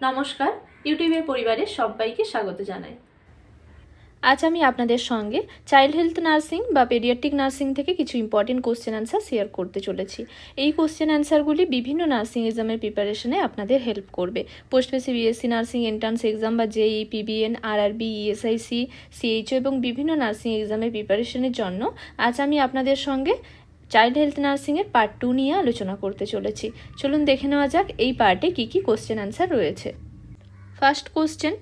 নমস্কার, ইউটিউবের পরিবারের সবাইকে স্বাগত জানাই। আজ আমি আপনাদের সঙ্গে চাইল্ড হেলথ নার্সিং বা পেডিয়াট্রিক নার্সিং থেকে কিছু ইম্পর্টেন্ট কোশ্চেন অ্যান্সার শেয়ার করতে চলেছি। এই কোশ্চেন অ্যান্সারগুলি বিভিন্ন নার্সিং এক্সামের প্রিপারেশনে আপনাদের হেল্প করবে। পোস্ট বেসি বিএসসি নার্সিং এন্ট্রান্স এক্সাম বা JEPBN, RRB, ESIC, CHO এবং বিভিন্ন নার্সিং এক্সামের প্রিপারেশনের জন্য আজ আমি আপনাদের সঙ্গে চাইল্ড হেলথ নার্সিংয়ের পার্ট 2 নিয়ে আলোচনা করতে চলেছি। চলুন দেখে নেওয়া যাক এই পার্টে কী কী কোশ্চেন অ্যান্সার রয়েছে। First question,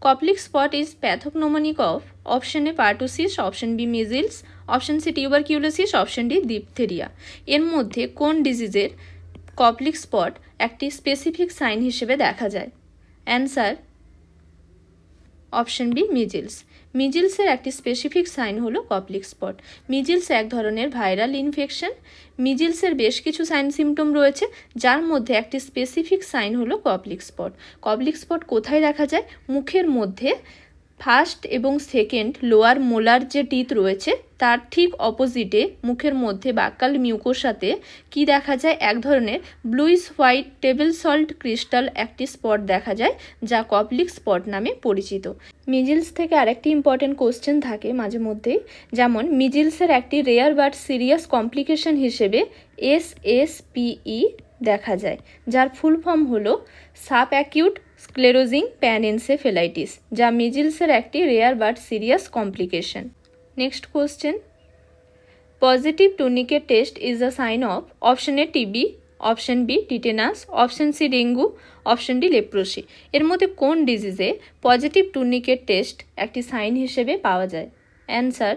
Koplik spot is pathognomonic of option A pertussis, option B measles, option C tuberculosis, option D diphtheria. এর মধ্যে কোন ডিজিজের কপ্লিক স্পট একটি স্পেসিফিক সাইন হিসেবে দেখা যায়? Answer option B measles. মিজিলসের একটি স্পেসিফিক সাইন হলো কপ্লিক স্পট। মিজিলস এক ধরনের ভাইরাল ইনফেকশন। মিজিলসের বেশ কিছু সাইন সিমটম রয়েছে, যার মধ্যে একটি স্পেসিফিক সাইন হলো কপ্লিক স্পট। কপ্লিক স্পট কোথায় দেখা যায়? মুখের মধ্যে ফার্স্ট এবং সেকেন্ড লোয়ার মোলার যে টিথ রয়েছে তার ঠিক অপোজিটে মুখের মধ্যে বাক্যাল মিউকোসাতে কি দেখা যায়? এক ধরনের bluish white table salt crystal একটি স্পট দেখা যায়, যা কপ্লিক স্পট নামে পরিচিত। মিজিলস থেকে আরেকটি ইম্পর্টেন্ট কোশ্চেন থাকে মাঝে মধ্যেই, যেমন মিজিলসের একটি রেয়ার বাট সিরিয়াস কমপ্লিকেশন হিসেবে SSPE দেখা যায়, যার ফুল ফর্ম হলো সাব অ্যাকিউট স্ক্লেরোজিং প্যানএনসেফেলাইটিস, যা মিজিলসের একটি rare but serious complication. Next question, positive tourniquet test is a sign of option A TB, option B tetanus, option C dengue, option D leprosy. এর মধ্যে কোন ডিজিজে positive tourniquet test একটি sign হিসেবে পাওয়া যায়? Answer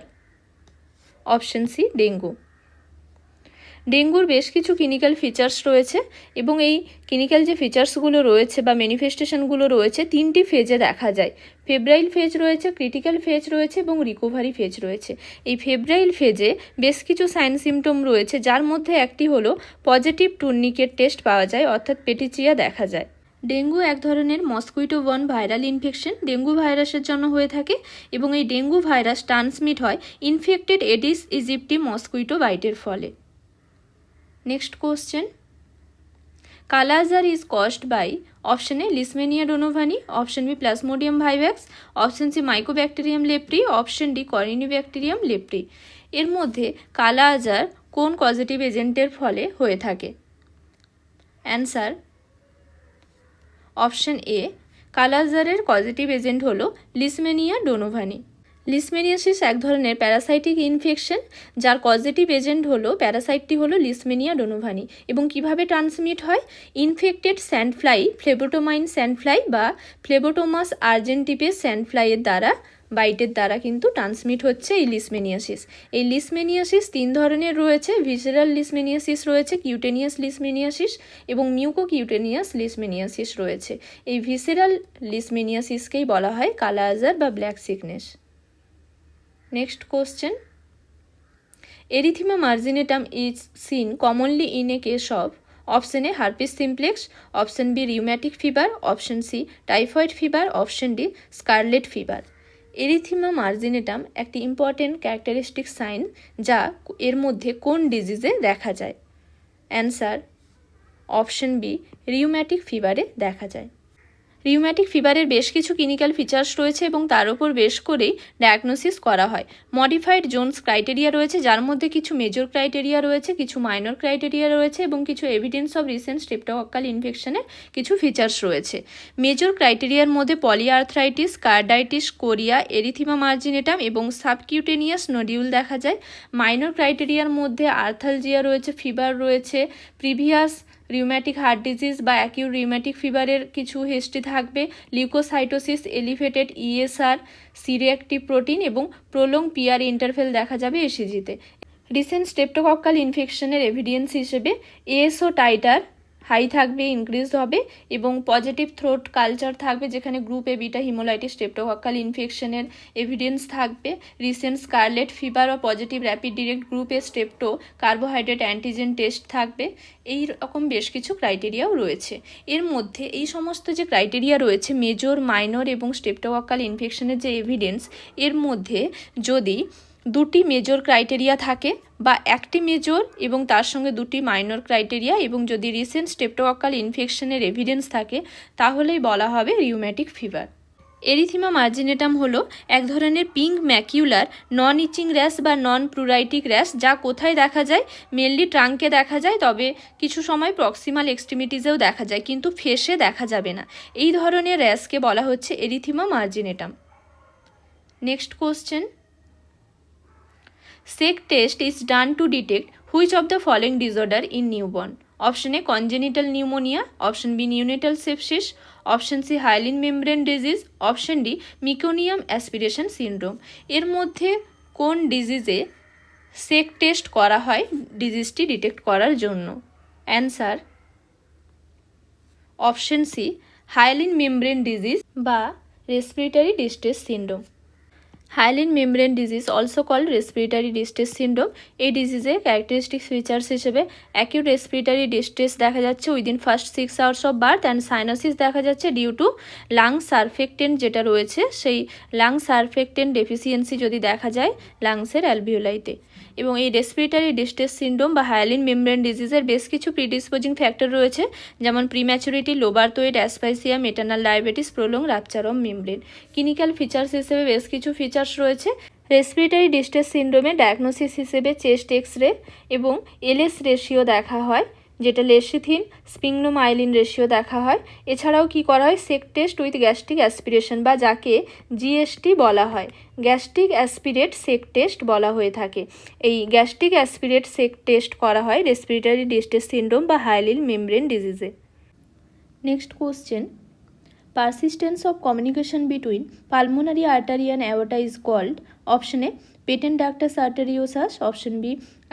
option C dengue. ডেঙ্গুর বেশ কিছু ক্লিনিক্যাল ফিচার্স রয়েছে এবং এই ক্লিনিক্যাল যে ফিচার্সগুলো রয়েছে বা ম্যানিফেস্টেশনগুলো রয়েছে তিনটি ফেজে দেখা যায়। ফেব্রাইল ফেজ রয়েছে, ক্রিটিক্যাল ফেজ রয়েছে এবং রিকভারি ফেজ রয়েছে। এই ফেব্রাইল ফেজে বেশ কিছু সাইন সিমটম রয়েছে, যার মধ্যে একটি হলো পজিটিভ টুর্নিকেট টেস্ট পাওয়া যায়, অর্থাৎ পেটিচিয়া দেখা যায়। ডেঙ্গু এক ধরনের mosquito born viral infection, dengue ভাইরাসের জন্য হয়ে থাকে এবং এই ডেঙ্গু ভাইরাস ট্রান্সমিট হয় ইনফেক্টেড এডিস ইজিপ্টি মস্কুইটো বাইটের ফলে। Next question, Kala-azar is caused by option A Leishmania donovani, option B Plasmodium vivax, option C Mycobacterium lepri, option D Corynebacterium lepri। এর মধ্যে কালা-আজার কোন কজেটিভ এজেন্টের ফলে হয়ে থাকে? Answer option A. কালা-আজারের কজেটিভ এজেন্ট হলো লিশমেনিয়া ডোনোভানি। লিশমেনিয়াসিস এক ধরনের প্যারাসাইটিক ইনফেকশন, যার পজিটিভ এজেন্ট হলো প্যারাসাইটটি হলো লিশমেনিয়া ডোনোভানি। এবং কিভাবে ট্রান্সমিট হয়? ইনফেক্টেড স্যান্ডফ্লাই, ফ্লেবোটোমাইন স্যান্ডফ্লাই বা ফ্লেবোটোমাস আর্জেন্টিপেস স্যান্ডফ্লাইয়ের দ্বারা বাইটের দ্বারা কিন্তু ট্রান্সমিট হচ্ছে এই লিশমেনিয়াসিস। এই লিশমেনিয়াসিস তিন ধরনের রয়েছে, ভিসেরাল লিশমেনিয়াসিস রয়েছে, কিউটেনিয়াস লিশমেনিয়াসিস এবং মিউকোকিউটেনিয়াস লিশমেনিয়াসিস রয়েছে। এই ভিসেরাল লিশমেনিয়াসিসকেই বলা হয় কালা-আজার বা black sickness. Next question, erythema marginatum is seen commonly in a case of option A herpes simplex, option B rheumatic fever, option C typhoid fever, option D scarlet fever। Erythema marginatum একটি important characteristic sign, যা এর মধ্যে কোন ডিজিজে দেখা যায়? Answer option B rheumatic ফিভারে দেখা যায়। Rheumatic ফিভারের বেশ কিছু ক্লিনিক্যাল ফিচার্স রয়েছে এবং তার উপর বেশ করেই ডায়াগনোসিস করা হয়। মডিফাইড জোনস ক্রাইটেরিয়া রয়েছে, যার মধ্যে কিছু মেজর ক্রাইটেরিয়া রয়েছে, কিছু মাইনর ক্রাইটেরিয়া রয়েছে এবং কিছু এভিডেন্স অফ রিসেন্ট স্ট্রেপ্টোকক্কাল ইনফেকশনের কিছু ফিচার্স রয়েছে। মেজর ক্রাইটেরিয়ার মধ্যে পলিআর্থ্রাইটিস, কার্ডাইটিস, কোরিয়া, এরিথিমা মার্জিনেটাম এবং সাবকিউটেনিয়াস নোডিউল দেখা যায়। মাইনর ক্রাইটেরিয়ার মধ্যে আর্থালজিয়া রয়েছে, ফিভার রয়েছে, প্রিভিয়াস রিউম্যাটিক হার্ট ডিজিজ বা অ্যাকিউট রিউম্যাটিক ফিভারের কিছু হিস্ট্রি থাকবে, leukocytosis, elevated ESR, C reactive protein এবং প্রোলং PR ইন্টারভেল দেখা যাবে ECGতে। রিসেন্ট স্ট্রেপ্টোকক্কাল ইনফেকশনের এভিডেন্স হিসেবে ASO টাইটার হাই থাকবে, ইনক্রিজ হবে এবং পজিটিভ থ্রোট কালচার থাকবে, যেখানে group A beta haemolytic streptococcal ইনফেকশনের এভিডেন্স থাকবে। রিসেন্ট স্কারলেট ফিভার বা positive rapid direct group A strepto carbohydrate antigen test থাকবে। এই রকম বেশ কিছু ক্রাইটেরিয়াও রয়েছে। এর মধ্যে এই সমস্ত যে ক্রাইটেরিয়া রয়েছে মেজর, মাইনর এবং স্ট্রেপ্টোকক্কাল ইনফেকশনের যে এভিডেন্স, এর মধ্যে যদি দুটি মেজর ক্রাইটেরিয়া থাকে বা একটি মেজর এবং তার সঙ্গে দুটি মাইনর ক্রাইটেরিয়া এবং যদি রিসেন্ট স্ট্রেপ্টোকক্কাল ইনফেকশনের এভিডেন্স থাকে তাহলেই বলা হবে রিউম্যাটিক ফিভার। এরিথিমা মার্জিনেটাম হলো এক ধরনের পিঙ্ক ম্যাকিউলার নন ইচিং র্যাশ বা নন প্লুরাইটিক র্যাশ, যা কোথায় দেখা যায়? মেনলি ট্রাঙ্কে দেখা যায়, তবে কিছু সময় প্রক্সিমাল এক্সট্রিমিটিসেও দেখা যায়, কিন্তু ফেসে দেখা যাবে না। এই ধরনের র্যাশকে বলা হচ্ছে erythema marginatum. Next question, shake test is done to detect which of the following disorder in newborn? Option A congenital pneumonia, option B neonatal sepsis, option C hyaline membrane disease, option D meconium aspiration syndrome. এর মধ্যে কোন ডিজিজে সেক test করা হয় ডিজিজটি detect করার জন্য? Answer option C hyaline membrane disease বা respiratory distress syndrome. Hyaline membrane disease also called respiratory distress syndrome. এই ডিজিজের ক্যারেক্টারিস্টিক ফিচার্স হিসেবে অ্যাকিউট রেসপিরেটরি ডিস্ট্রেস দেখা যাচ্ছে within first 6 hours of birth and cyanosis দেখা যাচ্ছে ডিউ টু লাং সারফেক্টেন্ট যেটা রয়েছে, সেই লাং সারফেক্টেন্ট ডেফিসিয়েন্সি যদি দেখা যায় লাংসের অ্যালভিওলাইতে। এবং এই রেসপিরেটরি ডিস্ট্রেস সিনড্রোম বা হাইলিন মেমব্রেন ডিজিজের বেশ কিছু প্রিডিসপোজিং ফ্যাক্টর রয়েছে, যেমন prematurity, low birth weight, asphyxia, maternal diabetes, prolong rupture of membrane. Clinical features হিসেবে বেশ কিছু ফিচার্স রয়েছে। রেসপিরেটরি ডিস্ট্রেস সিনড্রোমে ডায়াগনোসিস হিসেবে চেস্ট এক্স-রে এবং এলএস রেশিও দেখা হয়, যেটা লেসিথিন স্পিংনোমাইলিন রেশিও দেখা হয়। এছাড়াও কি করা হয়? সেক টেস্ট উইথ গ্যাস্ট্রিক অ্যাসপিরেশন বা যাকে জিএসটি বলা হয়, গ্যাস্ট্রিক অ্যাসপিরেট সেক টেস্ট বলা হয়ে থাকে। এই গ্যাস্ট্রিক অ্যাসপিরেট সেক টেস্ট করা হয় রেসপিরেটরি ডিস্ট্রেস সিনড্রোম বা হাইলিন মেমব্রেন ডিজিজে। Next question, persistence of communication between pulmonary artery and aorta is called? Option A patent ductus arteriosus, option B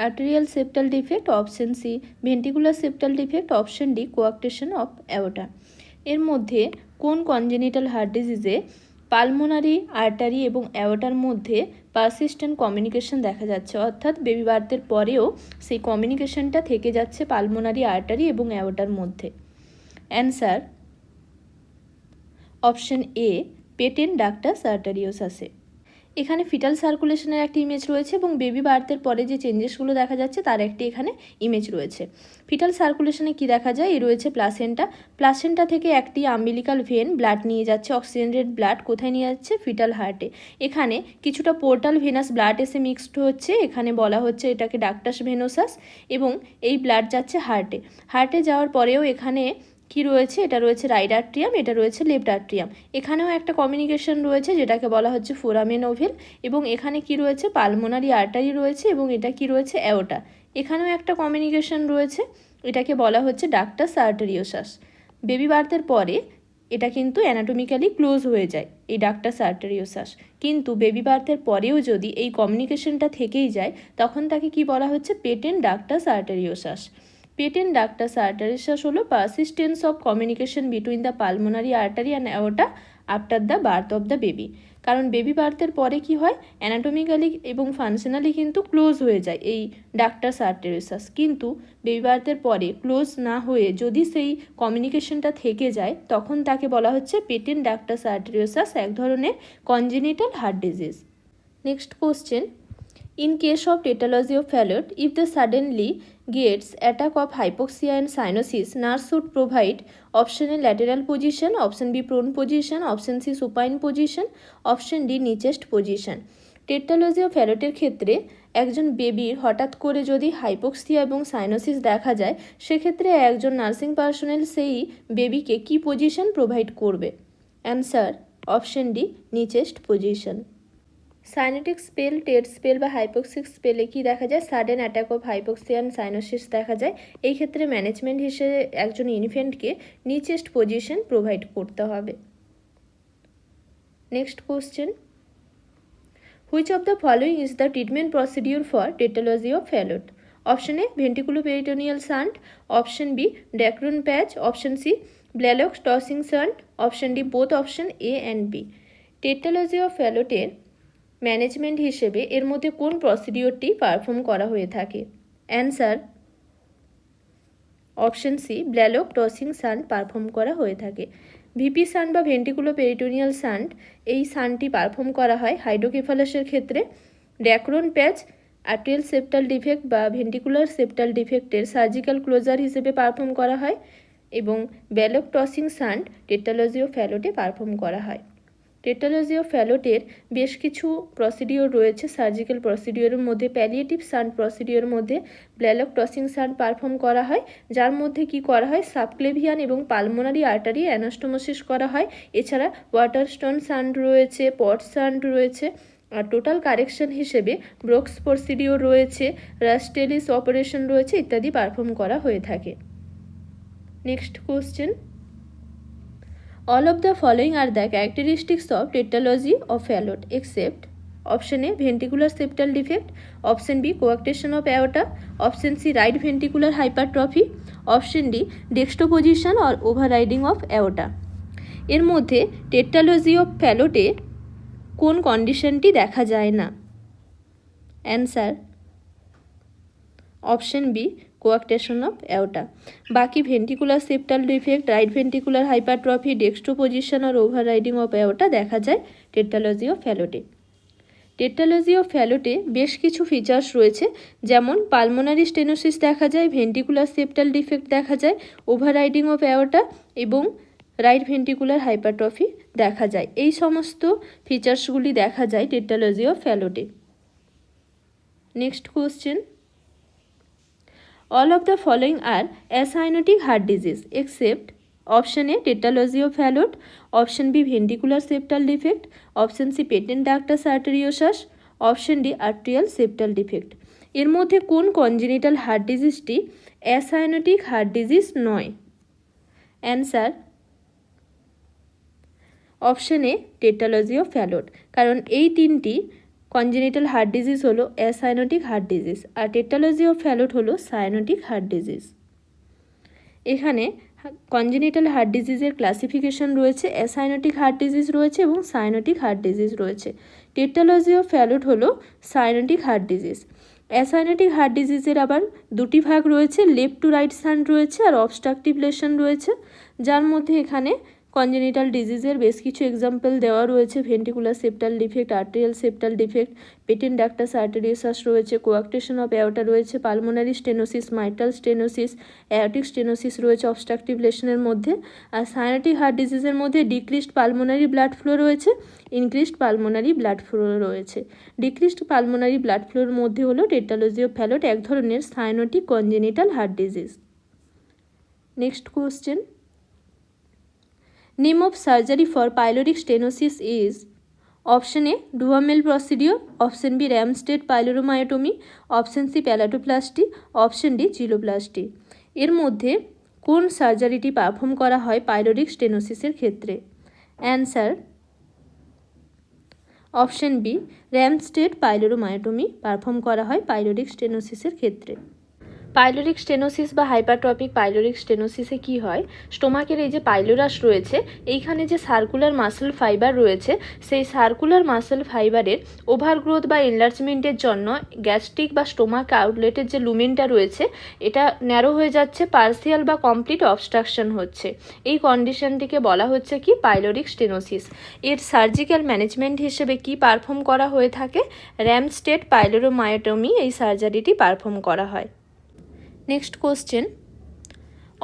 arterial septal defect, option C ventricular septal defect, option D coarctation of aorta। এর মধ্যে কোন congenital heart ডিজিজে pulmonary artery এবং অ্যাওর্টার মধ্যে persistent communication দেখা যাচ্ছে, অর্থাৎ baby বার্থের পরেও সেই কমিউনিকেশনটা থেকে যাচ্ছে পালমোনারি আর্টারি এবং অ্যাওর্টার মধ্যে? Answer option A patent ductus আর্টারিওসাসে। এখানে ফিটাল সার্কুলেশনের একটি ইমেজ রয়েছে এবং বেবি বার্থের পরে যে চেঞ্জেসগুলো দেখা যাচ্ছে তার একটি এখানে ইমেজ রয়েছে। ফিটাল সার্কুলেশনে কি দেখা যায়? এই রয়েছে প্লাসেন্টা, প্লাসেন্টা থেকে একটি আম্বিলিকাল ভেন ব্লাড নিয়ে যাচ্ছে, অক্সিজেনেটেড ব্লাড কোথায় নিয়ে যাচ্ছে? ফিটাল হার্টে। এখানে কিছুটা পোর্টাল ভেনাস ব্লাড এসে মিক্সড হচ্ছে, এখানে বলা হচ্ছে এটাকে ডাক্টাস ভেনোসাস, এবং এই ব্লাড যাচ্ছে হার্টে। হার্টে যাওয়ার পরেও এখানে কি রয়েছে? এটা রয়েছে রাইট আর্ট্রিয়াম, এটা রয়েছে লেফট আর্ট্রিয়াম। এখানেও একটা কমিউনিকেশন রয়েছে যেটাকে বলা হচ্ছে ফোরামেন ওভেল, এবং এখানে কি রয়েছে? পালমোনারি আর্টারি রয়েছে, এবং এটা কি রয়েছে? অ্যাওর্টা। এখানেও একটা কমিউনিকেশন রয়েছে, এটাকে বলা হচ্ছে ডাক্টাস আর্টারিওসাস। বেবি বার্থের পরে এটা কিন্তু অ্যানাটমিক্যালি ক্লোজ হয়ে যায় এই ডাক্টাস আর্টারিওসাস, কিন্তু বেবি বার্থের পরেও যদি এই কমিউনিকেশনটা থেকেই যায় তখন তাকে কি বলা হচ্ছে? Patent ductus arteriosus. Patent ductus arteriosus হলো persistence of communication between the pulmonary artery and aorta after the birth of the baby. কারণ বেবি বার্থের পরে কি হয়? অ্যানাটমিক্যালি এবং ফাংশনালি কিন্তু ক্লোজ হয়ে যায় এই ডাক্টাস আর্টারিওসাস, কিন্তু বেবি বার্থের পরে ক্লোজ না হয়ে যদি সেই কমিউনিকেশনটা থেকে যায় তখন তাকে বলা হচ্ছে পেটেন্ট ডাক্টাস আর্টারিওসাস, এক ধরনের congenital heart disease. Next question, in case of tetralogy of Fallot, if the suddenly gets attack of hypoxia and cyanosis, nurse should provide option A lateral position, option B prone position, option C supine position, option D knee chest position। Tetralogy of ফ্যালটের ক্ষেত্রে একজন বেবির হঠাৎ করে যদি hypoxia এবং cyanosis দেখা যায় সেক্ষেত্রে একজন নার্সিং পার্সোনেল সেই বেবিকে কি পজিশন প্রোভাইড করবে? Answer option D knee chest position. Cyanotic spell, tet spell বা হাইপোক্সিক স্পেলে কি দেখা যায়? Sudden attack of hypoxia and cyanosis দেখা যায়। এই ক্ষেত্রে ম্যানেজমেন্ট হিসেবে একজন ইনফ্যান্টকে নি চেস্ট পজিশন প্রোভাইড করতে হবে। Next question, which of the following is the treatment procedure for tetralogy of Fallot? Option A ventriculoperitoneal shunt, option B Dacron patch, option C Blalock Taussig shunt, option D both option A and B. Tetralogy of ফ্যালটের management হিসেবে এর মধ্যে কোন প্রসিডিওরটি perform করা হয়ে থাকে? Answer option C Blalock Taussig shunt perform করা হয়ে থাকে। ভিপি শান্ট বা ভেন্ট্রিকুলোপেরিটোনিয়াল শান্ট, এই শান্টটি পারফর্ম করা হয় হাইড্রোকেফালাসের ক্ষেত্রে। ড্যাক্রন প্যাচ আর্টেরিয়াল সেপ্টাল ডিফেক্ট বা ভেন্টিকুলার সেপ্টাল ডিফেক্টের সার্জিক্যাল ক্লোজার হিসেবে পারফর্ম করা হয় এবং ব্যালক টসিং শান্ট টেট্রালজি অফ ফ্যালটে পারফর্ম করা হয়। টেট্রালজি অফ ফ্যালটের বেশ কিছু প্রসিডিওর রয়েছে সার্জিক্যাল প্রসিডিওরের মধ্যে। প্যালিয়েটিভ শান্ট প্রসিডিওরের মধ্যে ব্যালক টসিং শান্ট পারফর্ম করা হয়, যার মধ্যে কি করা হয় সাবক্লেভিয়ান এবং পালমোনারি আর্টারি অ্যানাস্টোমোসিস করা হয়। এছাড়া ওয়াটারস্টোন শান্ট রয়েছে, পট শান্ট রয়েছে। আর টোটাল কারেকশন হিসেবে ব্রোক্স প্রসিডিওর রয়েছে, রাস্টেলিস অপারেশন রয়েছে ইত্যাদি পারফর্ম করা হয়ে থাকে। Next question, all of the following are the characteristics of tetralogy of Fallot except option A ventricular septal defect, option B coarctation of aorta, option C right ventricular hypertrophy, option D dextroposition or overriding of aorta। এর মধ্যে টেট্রালজি of ফ্যালোটে কোন কন্ডিশনটি দেখা যায় না? Answer option B coarctation of aorta. বাকি ventricular septal defect, right ventricular hypertrophy, dextroposition আর overriding of aorta দেখা যায় টেট্রালজি অফ ফ্যালোটে। টেট্রালজি অফ ফ্যালোটে বেশ কিছু ফিচার্স রয়েছে, যেমন পালমোনারি স্টেনোসিস দেখা যায়, ভেন্টিকুলার সেপ্টাল ডিফেক্ট দেখা যায়, ওভাররাইডিং অফ অ্যাওটা এবং রাইট ভেন্টিকুলার হাইপারট্রফি দেখা যায়। এই সমস্ত ফিচার্সগুলি দেখা যায় টেট্রালজি অফ ফ্যালোটে। Next question, all of the following are acyanotic heart disease except option A tetralogy of Fallot, option B ventricular septal defect, option C patent ductus arteriosus, option D arterial septal defect। এর মধ্যে কোন congenital heart ডিজিজটি অ্যাসাইনোটিক heart disease নয়? Answer option A টেট্রালজি of ফ্যালোট, কারণ এই তিনটি congenital heart disease হলো অ্যাসাইনোটিক heart disease R টেট্রালজি of ফ্যালোট হলো cyanotic heart disease. এখানে কনজেনিটাল হার্ট ডিজিজের ক্লাসিফিকেশন রয়েছে, অ্যাসাইনোটিক হার্ট ডিজিজ রয়েছে এবং সাইনোটিক হার্ট ডিজিজ রয়েছে। টেট্রালজি অফ ফ্যালোট হলো সাইনোটিক হার্ট ডিজিজ। অ্যাসাইনোটিক হার্ট ডিজিজের আবার দুটি ভাগ রয়েছে, লেফট টু রাইট শান্ট রয়েছে আর অবস্ট্রাকটিভ লেশন রয়েছে, যার মধ্যে এখানে কনজেনিটাল ডিজিজের বেশ কিছু এক্সাম্পল দেওয়া রয়েছে, ventricular septal defect, arterial septal defect, patent ductus arteriosus রয়েছে, কোয়াকটেশন অফ অ্যাওটা রয়েছে, pulmonary stenosis, mitral stenosis, aortic stenosis রয়েছে অবস্ট্রাকটিভ লেশনের মধ্যে। আর সাইনোটিক হার্ট ডিজিজের মধ্যে ডিক্রিসড পালমোনারি ব্লাড ফ্লো রয়েছে, ইনক্রিসড পালমোনারি ব্লাড ফ্লো রয়েছে। ডিক্রিসড পালমোনারি ব্লাড ফ্লোর মধ্যে হলো টেট্রালজি অফ ফ্যালোট এক ধরনের cyanotic congenital heart disease. Next question, name of surgery for pyloric stenosis is option A Duhamel procedure, option B Ramstead pyloromyotomy, option C palatoplasty, option D chiloplasty। এর মধ্যে কোন সার্জারিটি perform করা হয় পাইলোরিক স্টেনোসিসের ক্ষেত্রে? অ্যান্সার অপশন বি র্যামস্টেড পাইলোরোমায়োটমি পারফর্ম করা হয় pyloric স্টেনোসিসের ক্ষেত্রে। পাইলোরিক স্টেনোসিস বা হাইপারট্রপিক পাইলোরিক স্টেনোসিসে কি হয়, স্টোমাকের এই যে পাইলোরাস রয়েছে এইখানে যে সার্কুলার মাসল ফাইবার রয়েছে সেই সার্কুলার মাসল ফাইবারের ওভারগ্রোথ বা এনলার্জমেন্টের জন্য গ্যাস্ট্রিক বা স্টোমাক আউটলেটের যে লুমেনটা রয়েছে এটা ন্যারো হয়ে যাচ্ছে, পার্সিয়াল বা কমপ্লিট অবস্ট্রাকশন হচ্ছে। এই কন্ডিশনটিকে বলা হচ্ছে কি পাইলোরিক স্টেনোসিস। এর সার্জিক্যাল ম্যানেজমেন্ট হিসেবে কি পারফর্ম করা হয়ে থাকে? র্যামস্টেড পাইলোরোমায়োটমি এই সার্জারিটি পারফর্ম করা হয়। Next question,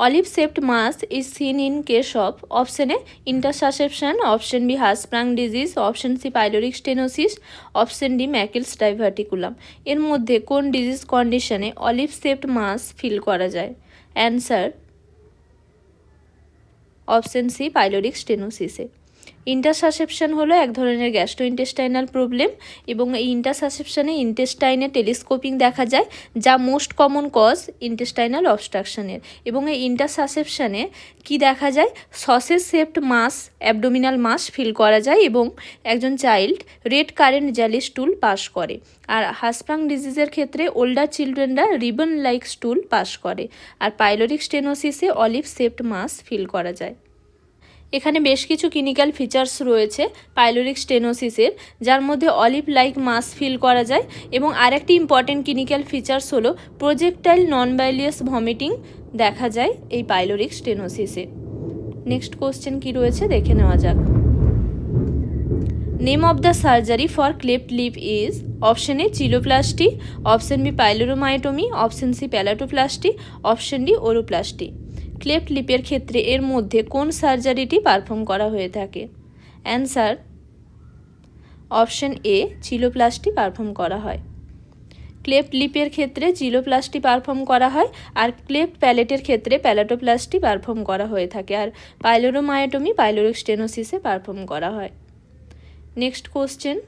olive-shaped mass is seen in case of option A intersusception, option B Hirschsprung disease, option C pyloric stenosis, option D Meckel's diverticulum। এর মধ্যে কোন ডিজিজ কন্ডিশনে অলিভ শেপড মাস ফিল করা যায়? অ্যান্সার অপশন সি পাইলোরিক স্টেনোসিসে। Intussusception হলো এক ধরনের গ্যাস্ট্রোইন্টেস্টাইনাল প্রবলেম এবং এই ইন্টারসাসেপশনে ইন্টেস্টাইনে টেলিস্কোপিং দেখা যায়, যা মোস্ট কমন কজ ইন্টেস্টাইনাল অবস্ট্রাকশনের। এবং এই ইন্টারসাসেপশনে কি দেখা যায়, sausage shaped mass, abdominal mass feel করা যায় এবং একজন child red currant jelly stool pass করে। আর হার্শস্প্রাং ডিজিজের ক্ষেত্রে ওল্ডার চিলড্রেনরা রিবন লাইক স্টুল পাস করে। আর পাইলোরিক স্টেনোসিসে অলিভ শেপড মাস ফিল করা যায়। এখানে বেশ কিছু ক্লিনিক্যাল ফিচার্স রয়েছে পাইলোরিক স্টেনোসিসের, যার মধ্যে অলিভ লাইক মাস ফিল করা যায় এবং আরেকটি ইম্পর্টেন্ট ক্লিনিক্যাল ফিচার্স হলো প্রজেক্টাইল নন বাইলিয়াস ভমিটিং দেখা যায় এই পাইলোরিক স্টেনোসিসে। নেক্সট কোশ্চেন কি রয়েছে দেখে নেওয়া যাক। Name of the surgery for cleft lip is option A cheiloplasty, option B pyloromyotomy, option C palatoplasty, option D oroplasty. Cleft লিপের ক্ষেত্রে এর মধ্যে কোন সার্জারিটি পারফর্ম করা হয়ে থাকে? Answer option A cheiloplasty perform করা হয়। ক্লেফট লিপের ক্ষেত্রে চিলোপ্লাস্টি পারফর্ম করা হয়, আর ক্লেফট প্যালেটের ক্ষেত্রে প্যালাটোপ্লাস্টি পারফর্ম করা হয়ে থাকে, আর পাইলোরোমায়োটমি পাইলোরিক স্টেনোসিসে পারফর্ম করা হয়। Next question,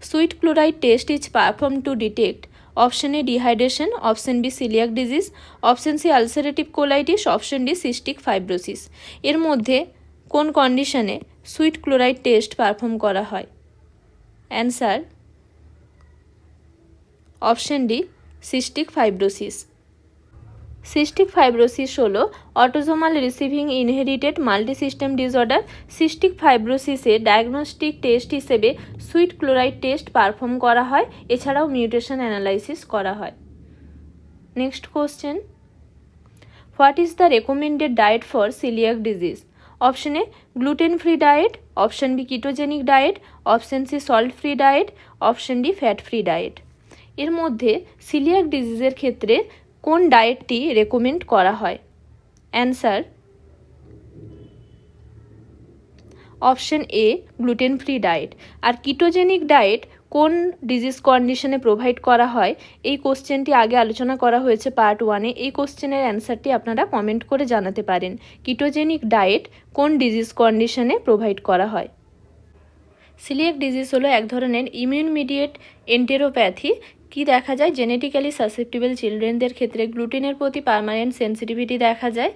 sweat chloride test is perform to detect option A dehydration, option B celiac disease, option C ulcerative colitis, option D cystic fibrosis. এর মধ্যে কোন কন্ডিশনে সুইট ক্লোরাইড টেস্ট পারফর্ম করা হয়? Answer option D cystic fibrosis. Cystic fibrosis হলো autosomal recessive inherited multisystem disorder. Cystic ফাইব্রোসিসে diagnostic test হিসেবে sweat chloride test perform করা হয়, এছাড়াও মিউটেশন অ্যানালাইসিস করা হয়। Next question, what is the recommended diet for celiac disease? Option A gluten free diet, option B ketogenic diet, option C salt free diet, option D fat free diet. এর মধ্যে coeliac ডিজিজের ক্ষেত্রে কোন ডায়েটটি recommend করা হয়? Answer option A gluten free diet. আর ketogenic diet কোন disease কন্ডিশনে provide করা হয়? এই কোশ্চেনটি আগে আলোচনা করা হয়েছে পার্ট 1-এ। এই কোশ্চেনের অ্যান্সারটি আপনারা কমেন্ট করে জানাতে পারেন। কিটোজেনিক ডায়েট কোন ডিজিজ কন্ডিশনে প্রোভাইড করা হয়? সিলিয়াক ডিজিজ হলো এক ধরনের ইমিউন মিডিয়েট এন্টেরোপ্যাথি। কি দেখা যায়? জেনেটিক্যালি সাসেপ্টিবল চিলড্রেনদের ক্ষেত্রে গ্লুটেনের প্রতি পার্মানেন্ট সেন্সিটিভিটি দেখা যায়,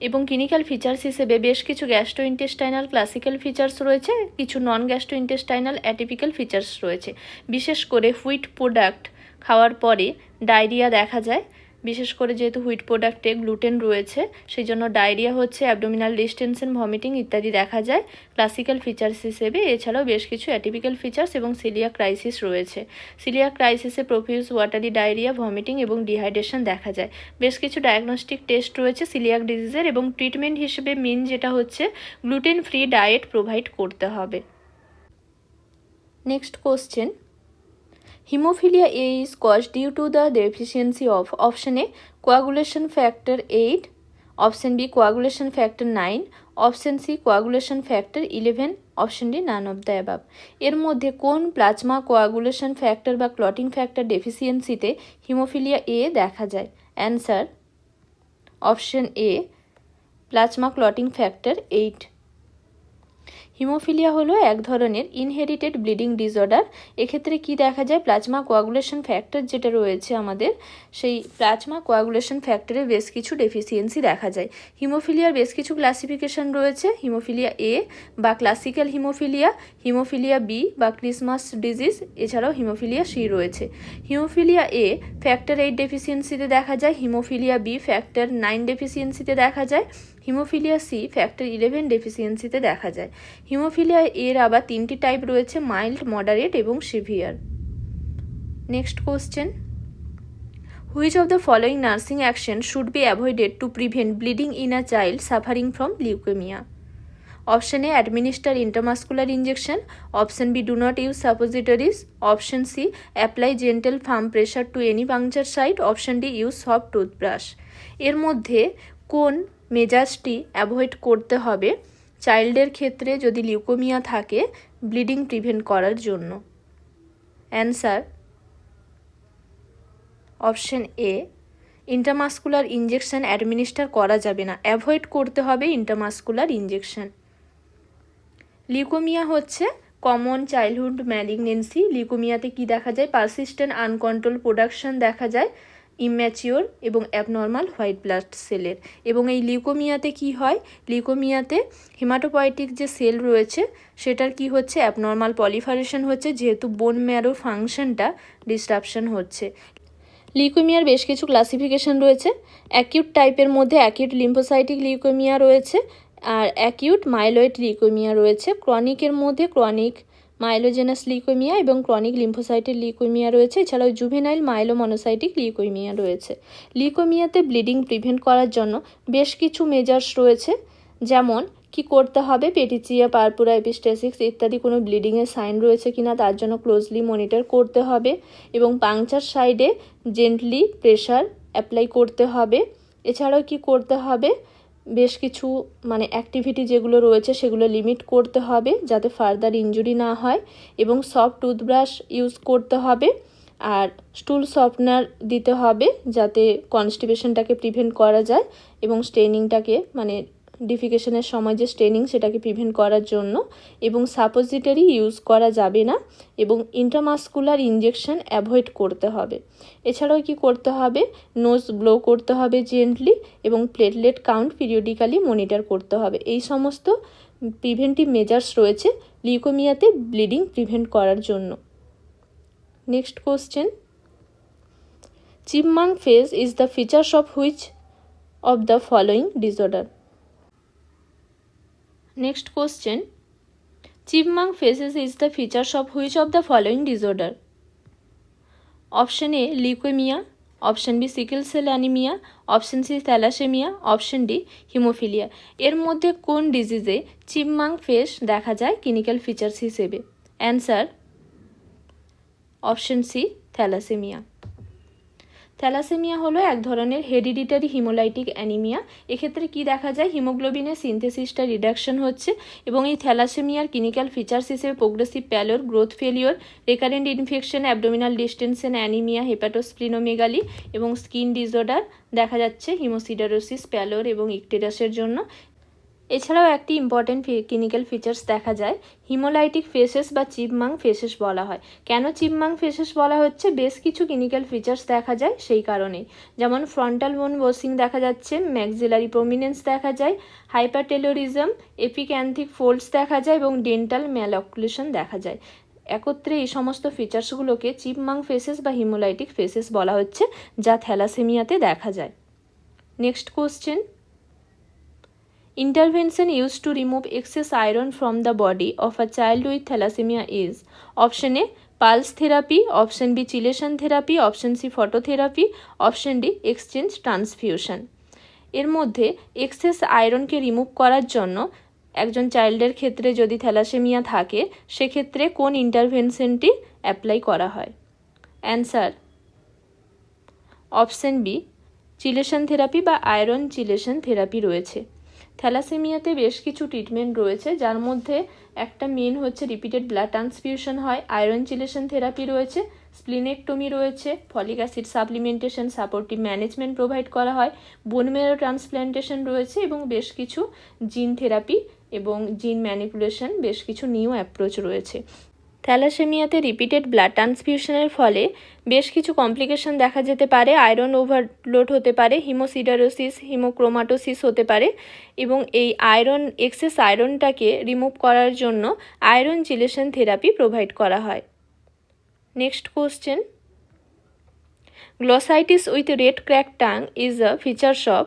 এবং ক্লিনিক্যাল ফিচার্স হিসেবে বেশ কিছু গ্যাস্ট্রোইন্টেস্টাইনাল ক্লাসিক্যাল ফিচার্স রয়েছে, কিছু নন গ্যাস্ট্রোইন্টেস্টাইনাল অ্যাটিপিক্যাল ফিচার্স রয়েছে। বিশেষ করে হুইট প্রোডাক্ট খাওয়ার পরে ডায়রিয়া দেখা যায়, বিশেষ করে যেহেতু হুইট প্রোডাক্টে গ্লুটেন রয়েছে সেই জন্য ডায়রিয়া হচ্ছে, অ্যাবডোমিনাল ডিস্টেনশন, ভমিটিং ইত্যাদি দেখা যায় ক্লাসিক্যাল ফিচার্স হিসেবে। এছাড়াও বেশ কিছু অ্যাটিপিক্যাল ফিচার্স এবং সিলিয়াক ক্রাইসিস রয়েছে। সিলিয়াক ক্রাইসিসে প্রফিউজ ওয়াটারি ডায়রিয়া, ভমিটিং এবং ডিহাইড্রেশন দেখা যায়। বেশ কিছু ডায়াগনস্টিক টেস্ট রয়েছে সিলিয়াক ডিজিজের, এবং ট্রিটমেন্ট হিসেবে মেন যেটা হচ্ছে গ্লুটেন ফ্রি ডায়েট প্রোভাইড করতে হবে। Next question, Hemophilia A is caused due to the deficiency of option A coagulation factor 8, option B coagulation factor 9, option C coagulation factor 11, option D none of the above। এর মধ্যে কোন plasma coagulation factor বা clotting factor ডেফিসিয়েন্সিতে haemophilia এ দেখা যায়? Answer option এ plasma clotting factor 8। Haemophilia হলো এক ধরনের inherited bleeding disorder. এক্ষেত্রে কি দেখা যায়? প্লাজমা কোয়াগুলেশন ফ্যাক্টর যেটা রয়েছে আমাদের, সেই প্লাজমা কোয়াগুলেশন ফ্যাক্টরে বেশ কিছু ডেফিসিয়েন্সি দেখা যায়। হিমোফিলিয়ার বেশ কিছু ক্লাসিফিকেশন রয়েছে, হিমোফিলিয়া এ বা ক্লাসিক্যাল হিমোফিলিয়া, হিমোফিলিয়া বি বা ক্রিসমাস ডিজিজ, এছাড়াও হিমোফিলিয়া সি রয়েছে। হিমোফিলিয়া এ ফ্যাক্টর 8 ডেফিসিয়েন্সিতে দেখা যায়, হিমোফিলিয়া বি ফ্যাক্টর 9 ডেফিসিয়েন্সিতে দেখা যায়, হিমোফিলিয়া সি ফ্যাক্টর 11 ডেফিসিয়েন্সিতে দেখা যায়। হিমোফিলিয়া এর আবার 3টি টাইপ রয়েছে, মাইল্ড, মডারেট এবং severe. Next question, which of the following nursing action should be avoided to prevent bleeding in a child suffering from leukaemia? Option A administer intermuscular injection, option B do not use suppositories, option C apply gentle firm pressure to any puncture site, option D use soft toothbrush. এর মধ্যে কোন মেজাজটি avoid করতে হবে চাইল্ডের ক্ষেত্রে যদি leukaemia থাকে bleeding prevent করার জন্য? Answer option A intermuscular injection administer করা যাবে না, অ্যাভয়েড করতে হবে ইন্টারমাস্কুলার ইঞ্জেকশন। লিউকোমিয়া হচ্ছে কমন চাইল্ডহুড ম্যালিগনেন্সি। লিউকোমিয়াতে কি দেখা যায়? পারসিস্টেন্ট আনকন্ট্রোল প্রোডাকশন দেখা যায় ইম্যাচিওর এবং অ্যাবনর্মাল হোয়াইট ব্লাড সেলের। এবং এই লিউকোমিয়াতে কি হয়? লিউকোমিয়াতে হেমাটোপয়েটিক যে সেল রয়েছে সেটার কি হচ্ছে? অ্যাবনর্মাল পলিফারেশন হচ্ছে, যেহেতু বোন ম্যারো ফাংশনটা ডিসরাপশন হচ্ছে। লিউকোমিয়ার বেশ কিছু ক্লাসিফিকেশন রয়েছে। অ্যাকিউট টাইপের মধ্যে অ্যাকিউট লিম্ফোসাইটিক লিউকোমিয়া রয়েছে, আর অ্যাকিউট মাইলয়েড লিউকোমিয়া রয়েছে। ক্রনিকের মধ্যে ক্রনিক মাইলোজেনাস লিউকোমিয়া এবং ক্রনিক লিম্ফোসাইটের লিউকোমিয়া রয়েছে, এছাড়াও জুভেনাইল মাইলোমনোসাইটিক লিউকোমিয়া রয়েছে। লিউকোমিয়াতে ব্লিডিং প্রিভেন্ট করার জন্য বেশ কিছু মেজার্স রয়েছে, যেমন কি করতে হবে, পেটিচিয়া, পারপুরা, এপিস্টেসিক্স ইত্যাদি কোনো ব্লিডিংয়ের সাইন রয়েছে কিনা তার জন্য ক্লোজলি মনিটর করতে হবে এবং পাংচার সাইডে জেন্টলি প্রেশার অ্যাপ্লাই করতে হবে। এছাড়াও কি করতে হবে, বেশ কিছু অ্যাক্টিভিটি যেগুলো রয়েছে সেগুলো লিমিট করতে হবে যাতে ফার্দার ইনজুরি না হয়, এবং সফট টুথব্রাশ ইউজ করতে হবে, আর স্টুল সফটনার দিতে হবে যাতে কনস্টিপেশনটাকে প্রিভেন্ট করা যায় এবং স্টেনিংটাকে ডিফিকেশনের সময় যে স্টেনিং সেটাকে প্রিভেন্ট করার জন্য, এবং সাপোজিটরি ইউজ করা যাবে না এবং ইন্ট্রামাস্কুলার ইনজেকশন অ্যাভয়েড করতে হবে। এছাড়াও কি করতে হবে, নোজ ব্লো করতে হবে জেন্টলি এবং প্লেটলেট কাউন্ট পিরিয়ডিক্যালি মনিটর করতে হবে। এই সমস্ত প্রিভেন্টিভ মেজার্স রয়েছে লিউকেমিয়াতে ব্লিডিং প্রিভেন্ট করার জন্য। Next question, chipmunk face is the features of which of the following disorder? Next question, chipmunk faces is the features of which of the following disorder? Option A leukemia, option B sickle cell anemia, option C thalassemia, option D hemophilia। এর মধ্যে কোন ডিজিজে chipmunk face দেখা যায় clinical features হিসেবে? Answer option C thalassaemia. Thalassaemia হলো এক ধরনের hereditary haemolytic anaemia. এক্ষেত্রে কি দেখা যায়, হিমোগ্লোবিনের সিনথেসিসটা রিডাকশন হচ্ছে এবং এই থ্যালাসেমিয়ার ক্লিনিক্যাল ফিচার্স হিসেবে progressive pallor, growth failure, recurrent infection, abdominal distension, anaemia, hepatosplenomegaly এবং স্কিন ডিসঅর্ডার দেখা যাচ্ছে হিমোসিডারোসিস, প্যালোর এবং ইকটেরাসের জন্য। এছাড়াও একটি ইম্পর্টেন্ট ক্লিনিক্যাল ফিচার্স দেখা যায়, হিমোলাইটিক ফেসেস বা চিপমাঙ্ক ফেসেস বলা হয়। কেন চিপমাঙ্ক ফেসেস বলা হচ্ছে, বেশ কিছু ক্লিনিক্যাল ফিচার্স দেখা যায় সেই কারণেই, যেমন ফ্রন্টাল বোন বোসিং দেখা যাচ্ছে, ম্যাক্সিলারি প্রমিনেন্স দেখা যায়, হাইপারটেলোরিজম, এপিক্যান্থিক ফোল্ডস দেখা যায় এবং ডেন্টাল ম্যালঅক্লুশন দেখা যায়। একত্রে এই সমস্ত ফিচার্সগুলোকে চিপমাঙ্ক ফেসেস বা হিমোলাইটিক ফেসেস বলা হচ্ছে, যা থ্যালাসেমিয়াতে দেখা যায়। Next question, intervention used to remove excess iron from the body of a child with thalassemia is option A pulse therapy, option B chelation therapy, option C phototherapy, option D exchange transfusion। এর মধ্যে access আয়রনকে remove করার জন্য একজন চাইল্ডের ক্ষেত্রে যদি thalassaemia থাকে সেক্ষেত্রে কোন ইন্টারভেনশনটি অ্যাপ্লাই করা হয়? Answer option B chelation therapy বা আয়রন চিলেশন থেরাপি রয়েছে। থ্যালাসেমিয়াতে বেশ কিছু ট্রিটমেন্ট রয়েছে, যার মধ্যে একটা মেন হচ্ছে রিপিটেড ব্লাড ট্রান্সফিউশন হয়, আয়রন চিলেশন থেরাপি রয়েছে, স্প্লিনেক্টমি রয়েছে, folic acid supplementation, supportive management provide করা হয়, বোন ম্যারো ট্রান্সপ্ল্যান্টেশন রয়েছে এবং বেশ কিছু জিন থেরাপি এবং জিন ম্যানিপুলেশন, বেশ কিছু নিউ অ্যাপ্রোচ রয়েছে। থ্যালাসেমিয়াতে রিপিটেড ব্লাড ট্রান্সফিউশনের ফলে বেশ কিছু কমপ্লিকেশন দেখা যেতে পারে, আয়রন ওভারলোড হতে পারে, হিমোসিডারোসিস, হিমোক্রোমাটোসিস হতে পারে এবং এই এক্সেস আয়রনটাকে রিমুভ করার জন্য আয়রন চিলেশন থেরাপি প্রোভাইড করা হয়। Next question, glossitis with red crack tongue is a features of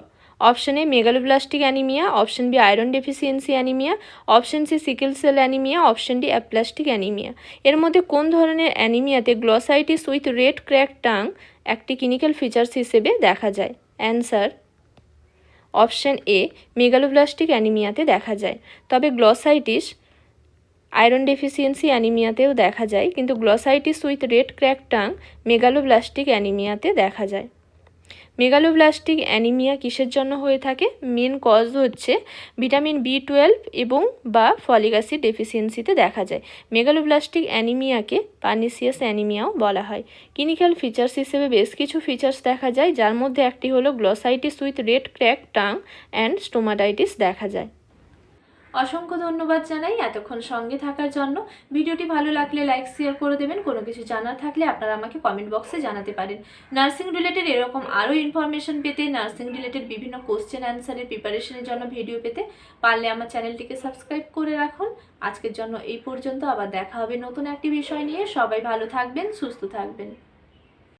option A megaloblastic anaemia, option B iron deficiency anaemia, option C sickle cell anaemia, option D aplastic anaemia. এর মধ্যে কোন ধরনের অ্যানিমিয়াতে glossitis with red crack tongue একটি clinical features হিসেবে দেখা যায়? Answer option A megaloblastic অ্যানিমিয়াতে দেখা যায়। তবে গ্লসাইটিস আয়রন ডেফিসিয়েন্সি অ্যানিমিয়াতেও দেখা যায়, কিন্তু glossitis with red crack tongue megaloblastic অ্যানিমিয়াতে দেখা যায়। মেগালোব্লাস্টিক অ্যানিমিয়া কিসের জন্য হয়ে থাকে? মেন কজ হচ্ছে ভিটামিন B12 এবং বা ফলিক অ্যাসিড ডেফিসিয়েন্সিতে দেখা যায়। মেগালোব্লাস্টিক অ্যানিমিয়াকে পার্নিসিয়াস অ্যানিমিয়াও বলা হয়। ক্লিনিক্যাল ফিচার্স হিসেবে বেশ কিছু ফিচার্স দেখা যায়, যার মধ্যে একটি হলো glossitis with red crack tongue and stomatitis দেখা যায়। অসংখ্য ধন্যবাদ জানাই এতক্ষণ সঙ্গে থাকার জন্য। ভিডিওটি ভালো লাগলে লাইক শেয়ার করে দেবেন। কোনো কিছু জানার থাকলে আপনারা আমাকে কমেন্ট বক্সে জানাতে পারেন। নার্সিং রিলেটেড এরকম আরও ইনফরমেশন পেতে, নার্সিং রিলেটেড বিভিন্ন কোশ্চেন অ্যান্সারের প্রিপারেশনের জন্য ভিডিও পেতে পারলে আমার চ্যানেলটিকে সাবস্ক্রাইব করে রাখুন। আজকের জন্য এই পর্যন্ত, আবার দেখা হবে নতুন একটি বিষয় নিয়ে। সবাই ভালো থাকবেন, সুস্থ থাকবেন।